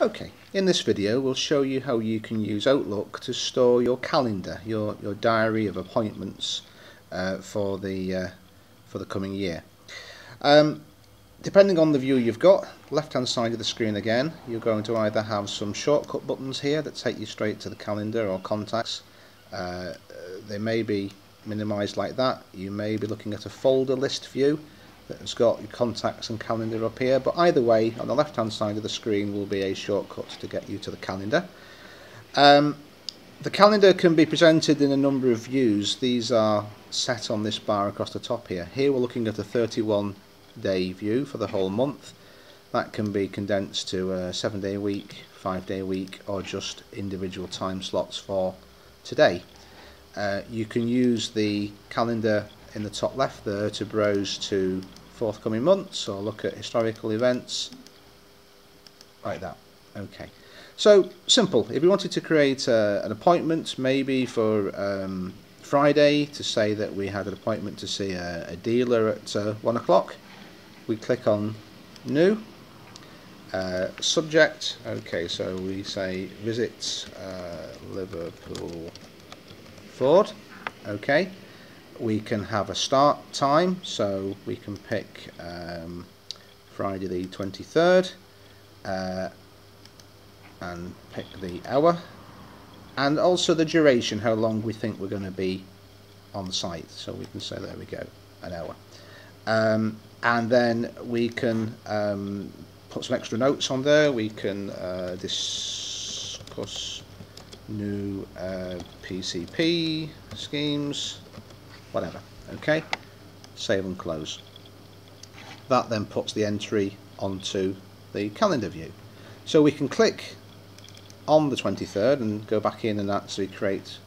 Okay, in this video we'll show you how you can use Outlook to store your calendar, your diary of appointments for the coming year. Depending on the view you've got, left hand side of the screen again, you're going to either have some shortcut buttons here that take you straight to the calendar or contacts. They may be minimized like that. You may be looking at a folder list view that has got your contacts and calendar up here, but either way, on the left hand side of the screen will be a shortcut to get you to the calendar. The calendar can be presented in a number of views. These are set on this bar across the top here. Here we're looking at a 31-day view for the whole month. That can be condensed to a 7-day week, 5-day week, or just individual time slots for today. You can use the calendar in the top left there to browse to forthcoming months or look at historical events like that. Okay, so simple. If you wanted to create an appointment, maybe for Friday, to say that we had an appointment to see a dealer at 1 o'clock, we click on new, subject. Okay, so we say visit Liverpool Ford. Okay, we can have a start time, so we can pick Friday the 23rd and pick the hour, and also the duration, how long we think we're going to be on site. So we can say, there we go, an hour. And then we can put some extra notes on there. We can discuss new PCP schemes, whatever. Okay, save and close. That then puts the entry onto the calendar view. So we can click on the 23rd and go back in and actually create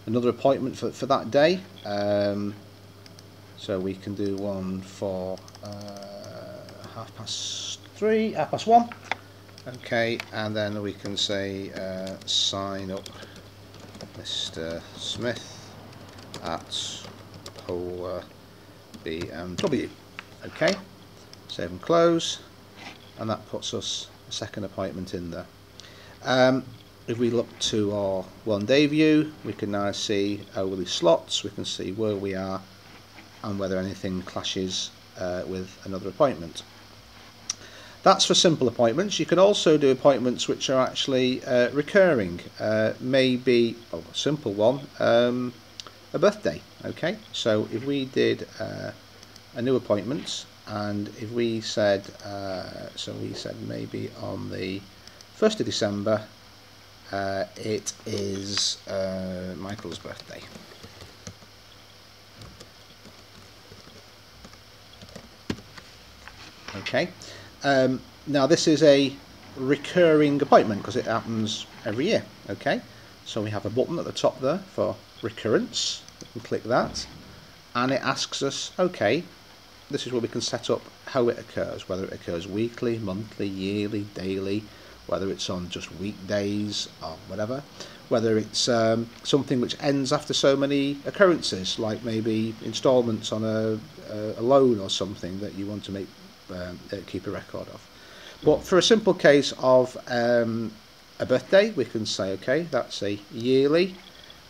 another appointment for that day. So we can do one for 1:30. Okay, and then we can say sign up Mr. Smith at Polar BMW. Okay, save and close, and that puts us a second appointment in there. If we look to our 1-day view, we can now see hourly slots. We can see where we are and whether anything clashes with another appointment. That's for simple appointments. You can also do appointments which are actually recurring. Maybe, a simple one, a birthday. Okay, so if we did a new appointment, and if we said, so we said maybe on the 1st of December, it is Michael's birthday. Okay, now this is a recurring appointment because it happens every year. Okay, so we have a button at the top there for recurrence. We can click that, and it asks us, okay, this is where we can set up how it occurs, whether it occurs weekly, monthly, yearly, daily, whether it's on just weekdays or whatever, whether it's something which ends after so many occurrences, like maybe instalments on a loan or something that you want to make keep a record of. But for a simple case of a birthday, we can say, okay, that's a yearly,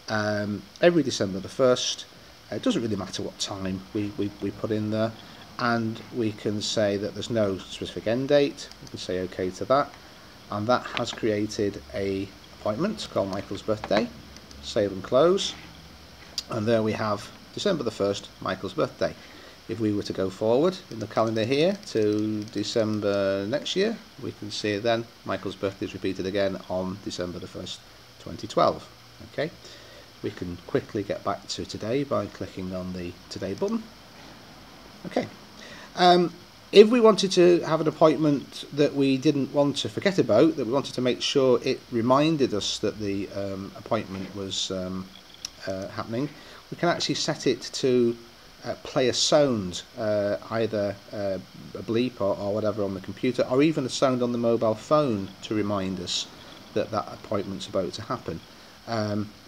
every December the 1st. It doesn't really matter what time we put in there, and we can say that there's no specific end date. We can say okay to that, and that has created a appointment called Michael's birthday. Save and close, and there we have December the 1st, Michael's birthday. If we were to go forward in the calendar here to December next year, we can see then Michael's birthday is repeated again on December the 1st, 2012. Okay, we can quickly get back to today by clicking on the Today button. Okay, if we wanted to have an appointment that we didn't want to forget about, that we wanted to make sure it reminded us that the appointment was happening, we can actually set it to play a sound, either a bleep or whatever on the computer, or even a sound on the mobile phone to remind us that that appointment's about to happen.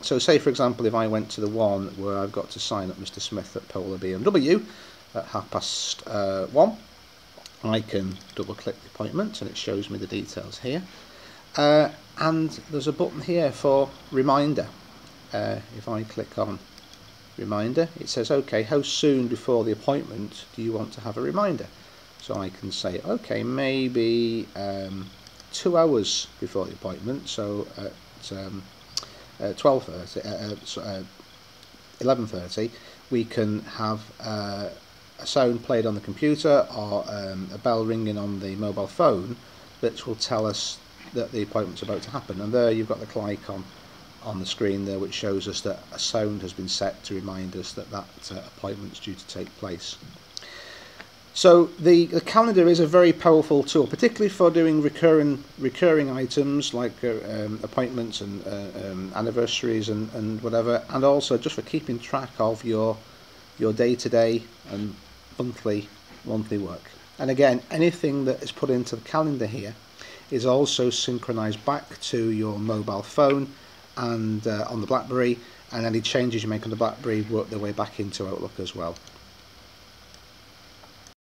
So say for example if I went to the one where I've got to sign up Mr. Smith at Polar BMW at 1:30, I can double click the appointment and it shows me the details here. And there's a button here for reminder. If I click on reminder, it says, okay, how soon before the appointment do you want to have a reminder? So I can say, okay, maybe 2 hours before the appointment, so at 11:30, we can have a sound played on the computer or a bell ringing on the mobile phone that will tell us that the appointment's about to happen. And there you've got the little icon on the screen there which shows us that a sound has been set to remind us that appointment's due to take place. So the calendar is a very powerful tool, particularly for doing recurring items like appointments and anniversaries and whatever, and also just for keeping track of your day-to-day and monthly work. And again, anything that is put into the calendar here is also synchronized back to your mobile phone and on the BlackBerry, and any changes you make on the BlackBerry work their way back into Outlook as well.